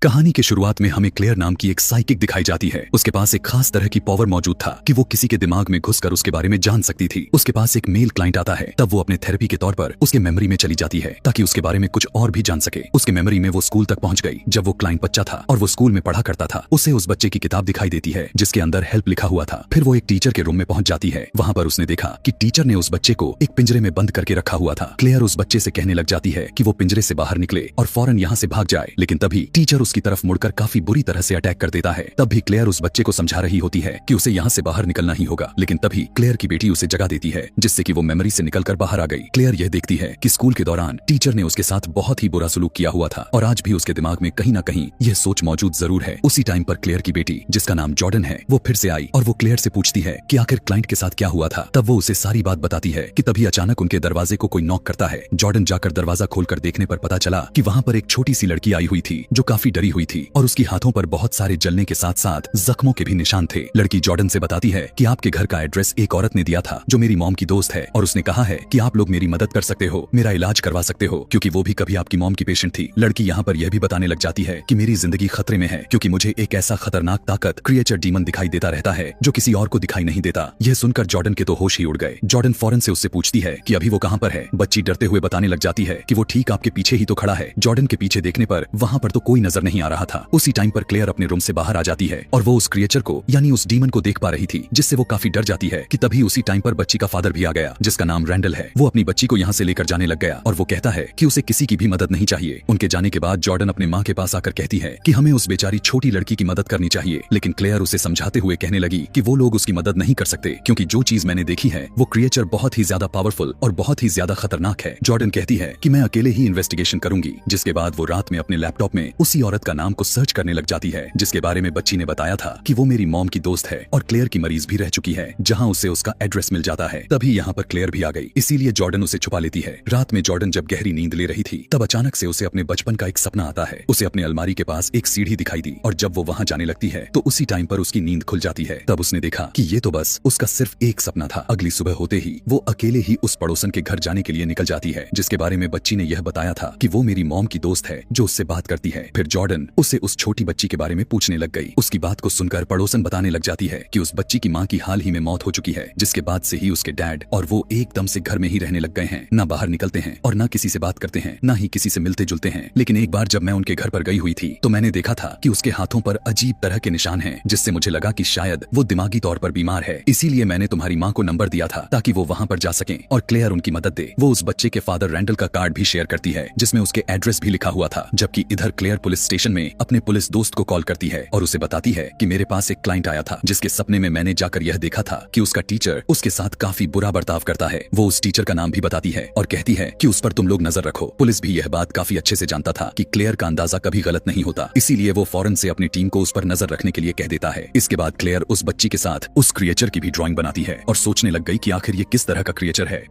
कहानी के शुरुआत में हमें क्लेयर नाम की एक साइकिक दिखाई जाती है। उसके पास एक खास तरह की पावर मौजूद था कि वो किसी के दिमाग में घुसकर उसके बारे में जान सकती थी। उसके पास एक मेल क्लाइंट आता है, तब वो अपने थेरेपी के तौर पर उसके मेमोरी में चली जाती है ताकि उसके बारे में कुछ और भी जान सके। उसके मेमोरी में वो स्कूल तक पहुंच गई जब वो क्लाइंट बच्चा था और वो स्कूल में पढ़ा करता था। उसे उस बच्चे की किताब दिखाई देती है जिसके अंदर हेल्प लिखा हुआ था। फिर वो एक टीचर के रूम में पहुंच जाती है। वहां पर उसने देखा कि टीचर ने उस बच्चे को एक पिंजरे में बंद करके रखा हुआ था। क्लेयर उस बच्चे से कहने लग जाती है कि वो पिंजरे से बाहर निकले और फौरन यहाँ से भाग जाए, लेकिन तभी टीचर उसकी तरफ मुड़कर काफी बुरी तरह से अटैक कर देता है। तब भी क्लेयर उस बच्चे को समझा रही होती है कि उसे यहाँ से बाहर निकलना ही होगा, लेकिन तभी क्लेयर की बेटी उसे जगा देती है जिससे कि वो मेमोरी से निकलकर बाहर आ गई। क्लेयर यह देखती है कि स्कूल के दौरान टीचर ने उसके साथ बहुत ही बुरा सलूक किया हुआ था और आज भी उसके दिमाग में कहीं ना कहीं यह सोच मौजूद जरूर है। उसी टाइम पर क्लेयर की बेटी, जिसका नाम जॉर्डन है, वो फिर से आई और वो क्लेयर से पूछती है कि आखिर क्लाइंट के साथ क्या हुआ था। तब वो उसे सारी बात बताती है कि तभी अचानक उनके दरवाजे को कोई नॉक करता है। जॉर्डन जाकर दरवाजा खोलकर देखने पर पता चला कि वहाँ पर एक छोटी सी लड़की आई हुई थी जो काफी डरी हुई थी और उसकी हाथों पर बहुत सारे जलने के साथ साथ जख्मों के भी निशान थे। लड़की जॉर्डन से बताती है कि आपके घर का एड्रेस एक औरत ने दिया था जो मेरी मॉम की दोस्त है और उसने कहा है कि आप लोग मेरी मदद कर सकते हो, मेरा इलाज करवा सकते हो, क्योंकि वो भी कभी आपकी मॉम की पेशेंट थी। लड़की यहाँ पर यह भी बताने लग जाती है कि मेरी जिंदगी खतरे में है क्योंकि मुझे एक ऐसा खतरनाक ताकत क्रिएचर डीमन दिखाई देता रहता है जो किसी और को दिखाई नहीं देता। यह सुनकर जॉर्डन के तो होश ही उड़ गए। जॉर्डन फौरन से उससे पूछती है कि अभी वो कहाँ पर है। बच्ची डरते हुए बताने लग जाती है कि वो ठीक आपके पीछे ही तो खड़ा है। जॉर्डन के पीछे देखने पर वहाँ पर तो कोई नजर नहीं आ रहा था। उसी टाइम पर क्लेयर अपने रूम से बाहर आ जाती है और वो उस क्रिएचर को यानी उस डीमन को देख पा रही थी, जिससे वो काफी डर जाती है कि तभी उसी टाइम पर बच्ची का फादर भी आ गया जिसका नाम रैंडल है। वो अपनी बच्ची को यहाँ से लेकर जाने लग गया और वो कहता है कि उसे किसी की भी मदद नहीं चाहिए। उनके जाने के बाद जॉर्डन अपने माँ के पास आकर कहती है कि हमें उस बेचारी छोटी लड़की की मदद करनी चाहिए, लेकिन क्लेयर उसे समझाते हुए कहने लगी कि वो लोग उसकी मदद नहीं कर सकते क्योंकि जो चीज मैंने देखी है वो क्रिएचर बहुत ही ज्यादा पावरफुल और बहुत ही ज्यादा खतरनाक है। जॉर्डन कहती है कि मैं अकेले ही इन्वेस्टिगेशन करूंगी। जिसके बाद वो रात में अपने लैपटॉप में उसी औरत का नाम को सर्च करने लग जाती है जिसके बारे में बच्ची ने बताया था कि वो मेरी मॉम की दोस्त है और क्लेयर की मरीज भी रह चुकी है, जहां उसे उसका एड्रेस मिल जाता है। तभी यहाँ पर क्लेयर भी आ गई, इसीलिए जॉर्डन उसे छुपा लेती है। रात में जॉर्डन जब गहरी नींद ले रही थी तब अचानक से उसे अपने बचपन का एक सपना आता है। उसे अपने अलमारी के पास एक सीढ़ी दिखाई दी और जब वो वहाँ जाने लगती है तो उसी टाइम पर उसकी नींद खुल जाती है। तब उसने देखा कि ये तो बस उसका सिर्फ एक सपना था। अगली सुबह होते ही वो अकेले ही उस पड़ोसन के घर जाने के लिए निकल जाती है जिसके बारे में बच्ची ने यह बताया था कि वो मेरी मॉम की दोस्त है जो उससे बात करती है। फिर जॉर्डन उसे उस छोटी बच्ची के बारे में पूछने लग गई। उसकी बात को सुनकर पड़ोसन बताने लग जाती है कि उस बच्ची की माँ की हाल ही में मौत हो चुकी है, जिसके बाद से ही उसके डैड और वो एकदम से घर में ही रहने लग गए हैं। ना बाहर निकलते हैं और ना किसी से बात करते हैं, ना ही किसी से मिलते जुलते हैं। लेकिन एक बार जब मैं उनके घर पर गई हुई थी तो मैंने देखा था कि उसके हाथों पर अजीब तरह के निशान हैं, जिससे मुझे लगा कि शायद वो दिमागी तौर पर बीमार है। इसीलिए मैंने तुम्हारी माँ को नंबर दिया था ताकि वो वहाँ पर जा सकें और क्लेयर उनकी मदद दे। वो उस बच्चे के फादर रैंडल का कार्ड भी शेयर करती है जिसमें उसके एड्रेस भी लिखा हुआ था, जबकि इधर क्लेयर पुलिस स्टेशन में अपने पुलिस दोस्त को कॉल करती है और उसे बताती है कि मेरे पास एक क्लाइंट आया था जिसके सपने में मैंने जाकर यह देखा था कि उसका टीचर उसके साथ काफी बुरा बर्ताव करता है। वो उस टीचर का नाम भी बताती है और कहती है कि उस पर तुम लोग नजर रखो। पुलिस भी यह बात काफी अच्छे से जानता था कि क्लेयर का अंदाजा कभी गलत नहीं होता, इसीलिए वो फौरन से अपनी टीम को उस पर नजर रखने के लिए कह देता है। इसके बाद क्लेयर उस बच्ची के साथ उस क्रिएचर की भी ड्राइंग बनाती है और सोचने लग गई कि आखिर ये किस तरह का क्रिएचर है।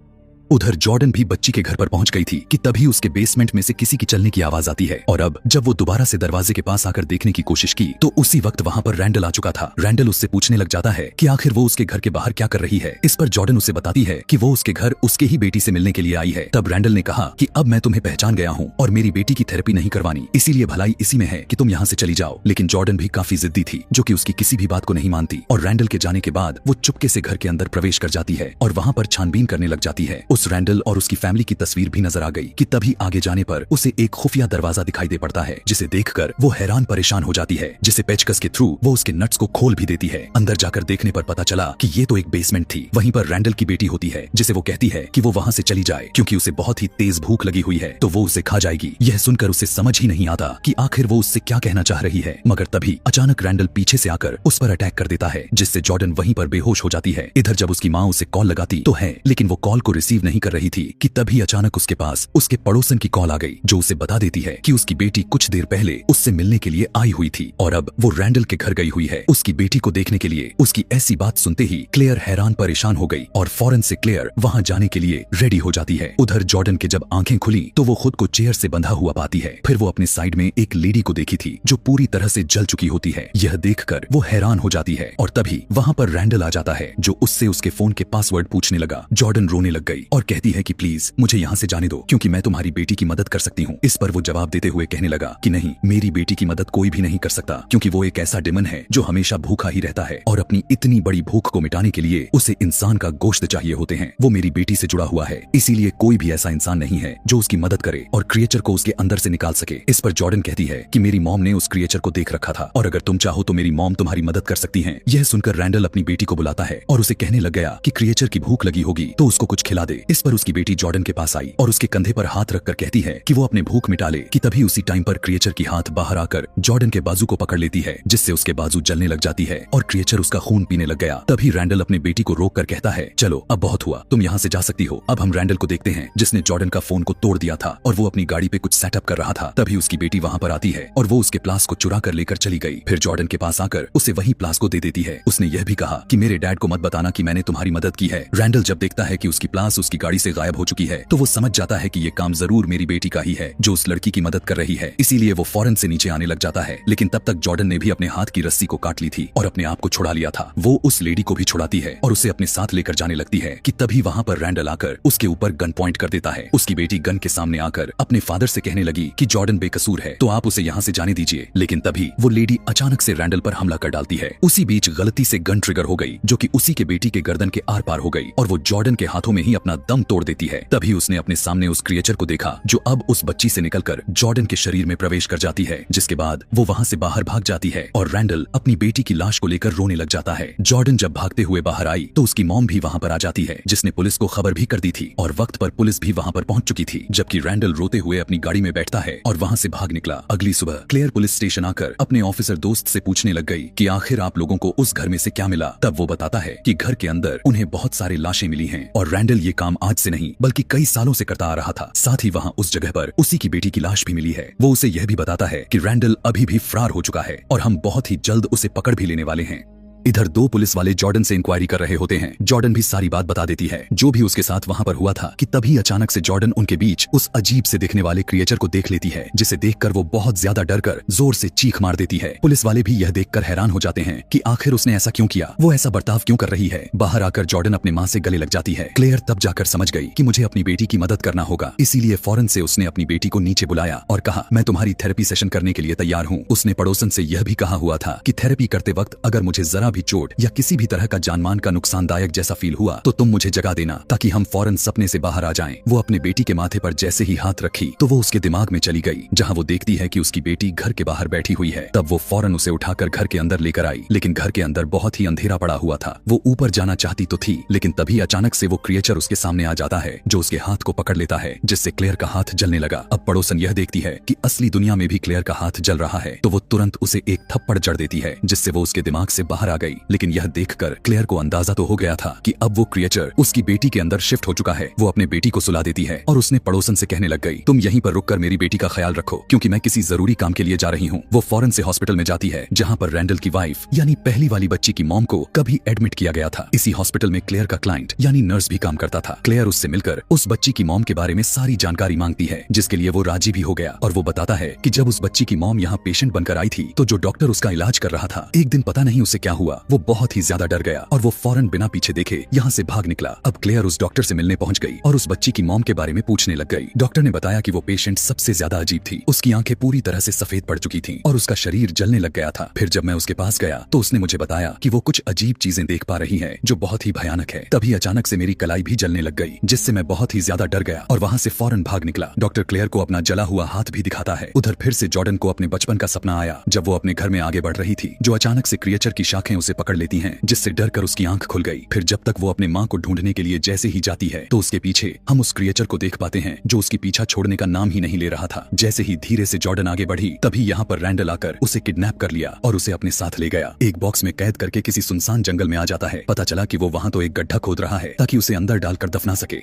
उधर जॉर्डन भी बच्ची के घर पर पहुंच गई थी कि तभी उसके बेसमेंट में से किसी की चलने की आवाज आती है और अब जब वो दोबारा से दरवाजे के पास आकर देखने की कोशिश की तो उसी वक्त वहां पर रैंडल आ चुका था। रैंडल उससे पूछने लग जाता है कि आखिर वो उसके घर के बाहर क्या कर रही है। इस पर जॉर्डन उसे बताती है कि वो उसके घर उसके ही बेटी से मिलने के लिए आई है। तब रैंडल ने कहा कि अब मैं तुम्हें पहचान गया हूँ और मेरी बेटी की थेरेपी नहीं करवानी, इसीलिए भलाई इसी में है कि तुम यहाँ से चली जाओ। लेकिन जॉर्डन भी काफी जिद्दी थी जो कि उसकी किसी भी बात को नहीं मानती और रैंडल के जाने के बाद वो चुपके से घर के अंदर प्रवेश कर जाती है और वहाँ पर छानबीन करने लग जाती है। उस रैंडल और उसकी फैमिली की तस्वीर भी नजर आ गई कि तभी आगे जाने पर उसे एक खुफिया दरवाजा दिखाई दे पड़ता है जिसे देखकर वो हैरान परेशान हो जाती है, जिसे पेचकस के थ्रू वो उसके नट्स को खोल भी देती है। अंदर जाकर देखने पर पता चला कि ये तो एक बेसमेंट थी। वहीं पर रैंडल की बेटी होती है जिसे वो कहती है कि वो वहां से चली जाए क्योंकि उसे बहुत ही तेज भूख लगी हुई है तो वो उसे खा जाएगी। यह सुनकर उसे समझ ही नहीं आता कि आखिर वो उससे क्या कहना चाह रही है, मगर तभी अचानक रैंडल पीछे से आकर उस पर अटैक कर देता है जिससे जॉर्डन वहीं पर बेहोश हो जाती है। इधर जब उसकी माँ उसे कॉल लगाती तो है, लेकिन वो कॉल को रिसीव नहीं कर रही थी कि तभी अचानक उसके पास उसके पड़ोसन की कॉल आ गई जो उसे बता देती है कि उसकी बेटी कुछ देर पहले उससे मिलने के लिए आई हुई थी और अब वो रैंडल के घर गई हुई है उसकी बेटी को देखने के लिए। उसकी ऐसी बात सुनते ही क्लेयर हैरान परेशान हो गई और फौरन से क्लेयर वहां जाने के लिए रेडी हो जाती है। उधर जॉर्डन के जब आंखें खुली तो वो खुद को चेयर से बंधा हुआ पाती है। फिर वो अपने साइड में एक लेडी को देखी थी जो पूरी तरह से जल चुकी होती है। यह देखकर वो हैरान हो जाती है और तभी वहां पर रैंडल आ जाता है जो उससे उसके फोन के पासवर्ड पूछने लगा। जॉर्डन रोने लग गई और कहती है कि प्लीज मुझे यहाँ से जाने दो क्योंकि मैं तुम्हारी बेटी की मदद कर सकती हूँ। इस पर वो जवाब देते हुए कहने लगा कि नहीं, मेरी बेटी की मदद कोई भी नहीं कर सकता क्योंकि वो एक ऐसा डेमन है जो हमेशा भूखा ही रहता है और अपनी इतनी बड़ी भूख को मिटाने के लिए उसे इंसान का गोश्त चाहिए होते हैं। वो मेरी बेटी से जुड़ा हुआ है, इसीलिए कोई भी ऐसा इंसान नहीं है जो उसकी मदद करे और क्रिएचर को उसके अंदर से निकाल सके। इस पर जॉर्डन कहती है कि मेरी मॉम ने उस क्रिएचर को देख रखा था और अगर तुम चाहो तो मेरी मॉम तुम्हारी मदद कर सकती है। यह सुनकर रैंडल अपनी बेटी को बुलाता है और उसे कहने लग गया कि क्रिएचर की भूख लगी होगी तो उसको कुछ खिला दे। इस पर उसकी बेटी जॉर्डन के पास आई और उसके कंधे पर हाथ रखकर कहती है कि वो अपने भूख मिटा ले कि तभी उसी टाइम पर क्रिएचर की हाथ बाहर आकर जॉर्डन के बाजू को पकड़ लेती है जिससे उसके बाजू जलने लग जाती है और क्रिएचर उसका खून पीने लग गया। तभी रैंडल अपने बेटी को रोक कर कहता है चलो अब बहुत हुआ, तुम यहाँ से जा सकती हो। अब हम रैंडल को देखते हैं जिसने जॉर्डन का फोन को तोड़ दिया था और वो अपनी गाड़ी पे कुछ सेटअप कर रहा था। तभी उसकी बेटी वहाँ पर आती है और वो उसके प्लास को चुरा कर लेकर चली गई। फिर जॉर्डन के पास आकर उसे वही प्लास को दे देती है। उसने यह भी कहा कि मेरे डैड को मत बताना कि मैंने तुम्हारी मदद की है। रैंडल जब देखता है कि उसकी प्लास उसकी गाड़ी से गायब हो चुकी है तो वो समझ जाता है कि ये काम जरूर मेरी बेटी का ही है जो उस लड़की की मदद कर रही है, इसीलिए वो फौरन से नीचे आने लग जाता है। लेकिन तब तक जॉर्डन ने भी अपने हाथ की रस्सी को काट ली थी और अपने आप को छुड़ा लिया था। वो उस लेडी को भी छुड़ाती है और उसे अपने साथ लेकर जाने लगती है कि तभी वहाँ पर रैंडल आकर उसके ऊपर गन पॉइंट कर देता है। उसकी बेटी गन के सामने आकर अपने फादर से कहने लगी कि जॉर्डन बेकसूर है तो आप उसे यहाँ से जाने दीजिए। लेकिन तभी वो लेडी अचानक से रैंडल पर हमला कर डालती है। उसी बीच गलती से गन ट्रिगर हो गई जो कि उसी के बेटी के गर्दन के आर पार हो गई और वो जॉर्डन के हाथों में ही अपना दम तोड़ देती है। तभी उसने अपने सामने उस क्रिएचर को देखा जो अब उस बच्ची से निकलकर जॉर्डन के शरीर में प्रवेश कर जाती है, जिसके बाद वो वहाँ से बाहर भाग जाती है और रैंडल अपनी बेटी की लाश को लेकर रोने लग जाता है। जॉर्डन जब भागते हुए बाहर आई तो उसकी मॉम भी वहाँ पर आ जाती है जिसने पुलिस को खबर भी कर दी थी और वक्त पर पुलिस भी वहाँ पर पहुंच चुकी थी। जबकि रैंडल रोते हुए अपनी गाड़ी में बैठता है और वहाँ से भाग निकला। अगली सुबह क्लेयर पुलिस स्टेशन आकर अपने ऑफिसर दोस्त से पूछने लग गई कि आखिर आप लोगों को उस घर में से क्या मिला। तब वो बताता है कि घर के अंदर उन्हें बहुत सारे लाशें मिली हैं और रैंडल ये काम आज से नहीं बल्कि कई सालों से करता आ रहा था। साथ ही वहाँ उस जगह पर उसी की बेटी की लाश भी मिली है। वो उसे यह भी बताता है कि रैंडल अभी भी फरार हो चुका है और हम बहुत ही जल्द उसे पकड़ भी लेने वाले हैं। इधर दो पुलिस वाले जॉर्डन से इंक्वायरी कर रहे होते हैं। जॉर्डन भी सारी बात बता देती है जो भी उसके साथ वहाँ पर हुआ था कि तभी अचानक से जॉर्डन उनके बीच उस अजीब से दिखने वाले क्रिएचर को देख लेती है जिसे देखकर वो बहुत ज्यादा डर कर जोर से चीख मार देती है। पुलिस वाले भी यह देखकर हैरान हो जाते हैं कि आखिर उसने ऐसा क्यों किया, वो ऐसा बर्ताव क्यों कर रही है। बाहर आकर जॉर्डन अपने माँ से गले लग जाती है। क्लेयर तब जाकर समझ गई कि मुझे अपनी बेटी की मदद करना होगा, इसीलिए फौरन से उसने अपनी बेटी को नीचे बुलाया और कहा मैं तुम्हारी थेरेपी सेशन करने के लिए तैयार हूँ। उसने पड़ोसन से यह भी कहा हुआ था कि थेरेपी करते वक्त अगर मुझे जरा भी चोट या किसी भी तरह का जानमान का नुकसानदायक जैसा फील हुआ तो तुम मुझे जगा देना ताकि हम फौरन सपने से बाहर आ जाएं। वो अपने बेटी के माथे पर जैसे ही हाथ रखी तो वो उसके दिमाग में चली गई जहां वो देखती है कि उसकी बेटी घर के बाहर बैठी हुई है। तब वो फौरन उसे उठाकर घर के अंदर लेकर आई, लेकिन घर के अंदर बहुत ही अंधेरा पड़ा हुआ था। वो ऊपर जाना चाहती तो थी लेकिन तभी अचानक से वो क्रिएचर उसके सामने आ जाता है जो उसके हाथ को पकड़ लेता है जिससे क्लेयर का हाथ जलने लगा। अब पड़ोसन यह देखती है कि असली दुनिया में भी क्लेयर का हाथ जल रहा है तो वो तुरंत उसे एक थप्पड़ जड़ देती है जिससे वो उसके दिमाग से बाहर आ गई। लेकिन यह देखकर क्लेयर को अंदाजा तो हो गया था कि अब वो क्रिएचर उसकी बेटी के अंदर शिफ्ट हो चुका है। वो अपने बेटी को सुला देती है और उसने पड़ोसन से कहने लग गई तुम यहीं पर रुककर मेरी बेटी का ख्याल रखो क्योंकि मैं किसी जरूरी काम के लिए जा रही हूँ। वो फौरन से हॉस्पिटल में जाती है जहाँ पर रैंडल की वाइफ यानी पहली वाली बच्ची की मॉम को कभी एडमिट किया गया था। इसी हॉस्पिटल में क्लेयर का क्लाइंट यानी नर्स भी काम करता था। क्लेयर उससे मिलकर उस बच्ची की मॉम के बारे में सारी जानकारी मांगती है जिसके लिए वो राजी भी हो गया और वो बताता है कि जब उस बच्ची की मॉम यहाँ पेशेंट बनकर आई थी तो जो डॉक्टर उसका इलाज कर रहा था एक दिन पता नहीं उसे क्या हुआ, वो बहुत ही ज्यादा डर गया और वो फौरन बिना पीछे देखे यहाँ से भाग निकला। अब क्लेयर उस डॉक्टर से मिलने पहुंच गई और उस बच्ची की मॉम के बारे में पूछने लग गई। डॉक्टर ने बताया कि वो पेशेंट सबसे ज्यादा अजीब थी, उसकी आंखें पूरी तरह से सफेद पड़ चुकी थीं और उसका शरीर जलने लग गया था। फिर जब मैं उसके पास गया तो उसने मुझे बताया कि वो कुछ अजीब चीजें देख पा रही है जो बहुत ही भयानक है। तभी अचानक से मेरी कलाई भी जलने लग गई जिससे मैं बहुत ही ज्यादा डर गया और वहाँ से फौरन भाग निकला। डॉक्टर क्लेयर को अपना जला हुआ हाथ भी दिखाता है। उधर फिर से जॉर्डन को अपने बचपन का सपना आया जब वो अपने घर में आगे बढ़ रही थी जो अचानक से क्रिएचर की शाखें उसे पकड़ लेती हैं जिससे डर कर उसकी आंख खुल गई। फिर जब तक वो अपने माँ को ढूंढने के लिए जैसे ही जाती है तो उसके पीछे हम उस क्रिएचर को देख पाते हैं जो उसकी पीछा छोड़ने का नाम ही नहीं ले रहा था। जैसे ही धीरे से जॉर्डन आगे बढ़ी तभी यहाँ पर रैंडल आकर उसे किडनैप कर लिया और उसे अपने साथ ले गया। एक बॉक्स में कैद करके किसी सुनसान जंगल में आ जाता है। पता चला कि वो वहाँ तो एक गड्ढा खोद रहा है ताकि उसे अंदर डालकर दफना सके।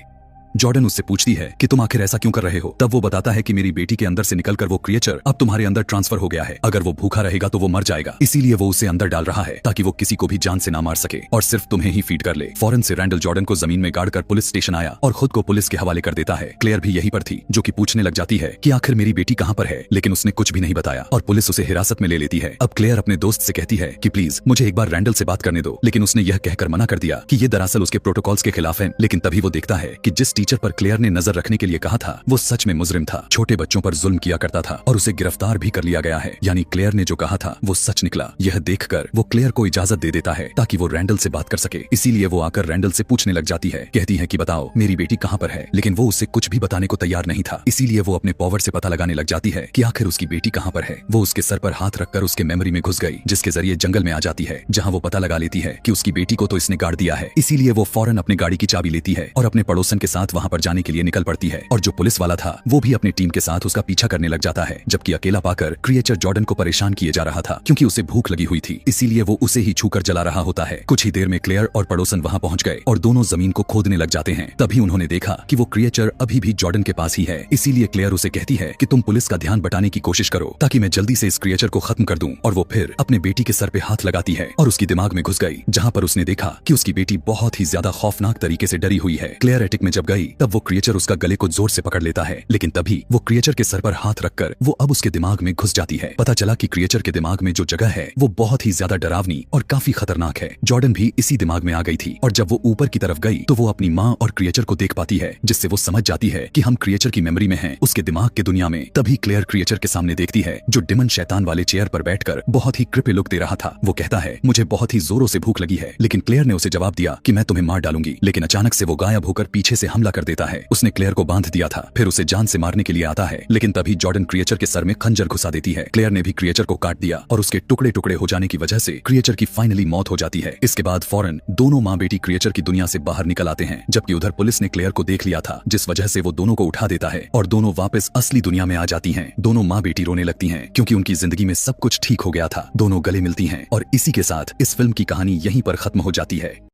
जॉर्डन उससे पूछती है कि तुम आखिर ऐसा क्यों कर रहे हो। तब वो बताता है कि मेरी बेटी के अंदर से निकलकर वो क्रिएचर अब तुम्हारे अंदर ट्रांसफर हो गया है। अगर वो भूखा रहेगा तो वो मर जाएगा, इसीलिए वो उसे अंदर डाल रहा है ताकि वो किसी को भी जान से ना मार सके और सिर्फ तुम्हें ही फीड कर ले। फौरन से रैंडल जॉर्डन को जमीन में गाड़ कर पुलिस स्टेशन आया और खुद को पुलिस के हवाले कर देता है। क्लेयर भी यहीं पर थी जो कि पूछने लग जाती है कि आखिर मेरी बेटी कहाँ पर है, लेकिन उसने कुछ भी नहीं बताया और पुलिस उसे हिरासत में ले लेती है। अब क्लेयर अपने दोस्त से कहती है कि प्लीज मुझे एक बार रैंडल से बात करने दो, लेकिन उसने यह कहकर मना कर दिया कि ये दरअसल उसके प्रोटोकॉल्स के खिलाफ है। लेकिन तभी वो देखता है कि जिस टीचर पर क्लेयर ने नजर रखने के लिए कहा था वो सच में मुजरिम था, छोटे बच्चों पर जुल्म किया करता था और उसे गिरफ्तार भी कर लिया गया है। यानी क्लेयर ने जो कहा था वो सच निकला। यह देखकर वो क्लेयर को इजाजत दे देता है ताकि वो रैंडल से बात कर सके। इसीलिए वो आकर रैंडल से पूछने लग जाती है, कहती है कि बताओ मेरी बेटी कहाँ पर है, लेकिन वो उसे कुछ भी बताने को तैयार नहीं था। इसीलिए वो अपने पावर से पता लगाने लग जाती है कि आखिर उसकी बेटी कहाँ पर है। वो उसके सर पर हाथ रखकर उसके मेमोरी में घुस गई, जिसके जरिए जंगल में आ जाती है, जहाँ वो पता लगा लेती है कि उसकी बेटी को तो इसने गाड़ दिया है। इसीलिए वो फौरन अपनी गाड़ी की चाबी लेती है और अपने पड़ोसन के साथ वहाँ पर जाने के लिए निकल पड़ती है। और जो पुलिस वाला था वो भी अपनी टीम के साथ उसका पीछा करने लग जाता है, जबकि अकेला पाकर क्रिएचर जॉर्डन को परेशान किए जा रहा था क्योंकि उसे भूख लगी हुई थी। इसीलिए वो उसे ही छूकर जला रहा होता है। कुछ ही देर में क्लेयर और पड़ोसन वहाँ पहुँच गए और दोनों जमीन को खोदने लग जाते हैं। तभी उन्होंने देखा कि वो क्रिएचर अभी भी जॉर्डन के पास ही है। इसीलिए क्लेयर उसे कहती है कि तुम पुलिस का ध्यान बटाने की कोशिश करो ताकि मैं जल्दी से इस क्रिएचर को खत्म कर दूं। और वो फिर अपने बेटी के सर पे हाथ लगाती है और उसकी दिमाग में घुस गई, जहाँ पर उसने देखा कि उसकी बेटी बहुत ही ज्यादा खौफनाक तरीके से डरी हुई है। क्लेयर एटिक में जब गई तब वो क्रिएचर उसका गले को जोर से पकड़ लेता है, लेकिन तभी वो क्रिएचर के सर पर हाथ रखकर वो अब उसके दिमाग में घुस जाती है। पता चला कि क्रिएचर के दिमाग में जो जगह है वो बहुत ही ज्यादा डरावनी और काफी खतरनाक है। जॉर्डन भी इसी दिमाग में आ गई थी और जब वो ऊपर की तरफ गई तो वो अपनी माँ और क्रिएचर को देख पाती है, जिससे वो समझ जाती है कि हम क्रिएचर की मेमोरी में हैं, उसके दिमाग के दुनिया में। तभी क्लेयर क्रिएचर के सामने देखती है जो डिमन शैतान वाले चेयर पर बैठकर बहुत ही क्रिपी लुक दे रहा था। वो कहता है मुझे बहुत ही जोरों से भूख लगी है, लेकिन क्लेयर ने उसे जवाब दिया कि मैं तुम्हें मार डालूंगी। लेकिन अचानक से वो गायब होकर पीछे से हमला कर देता है। उसने क्लेयर को बांध दिया था, फिर उसे जान से मारने के लिए आता है, लेकिन तभी जॉर्डन क्रिएचर के सर में खंजर घुसा देती है। क्लेयर ने भी क्रिएचर को काट दिया और उसके टुकड़े टुकड़े हो जाने की वजह से क्रिएचर की फाइनली मौत हो जाती है। इसके बाद फौरन दोनों माँ बेटी क्रिएचर की दुनिया से बाहर निकल आते हैं, जबकि उधर पुलिस ने क्लेयर को देख लिया था, जिस वजह से वो दोनों को उठा देता है और दोनों वापस असली दुनिया में आ जाती हैं। दोनों माँ बेटी रोने लगती हैं क्योंकि उनकी जिंदगी में सब कुछ ठीक हो गया था। दोनों गले मिलती हैं और इसी के साथ इस फिल्म की कहानी यहीं पर खत्म हो जाती है।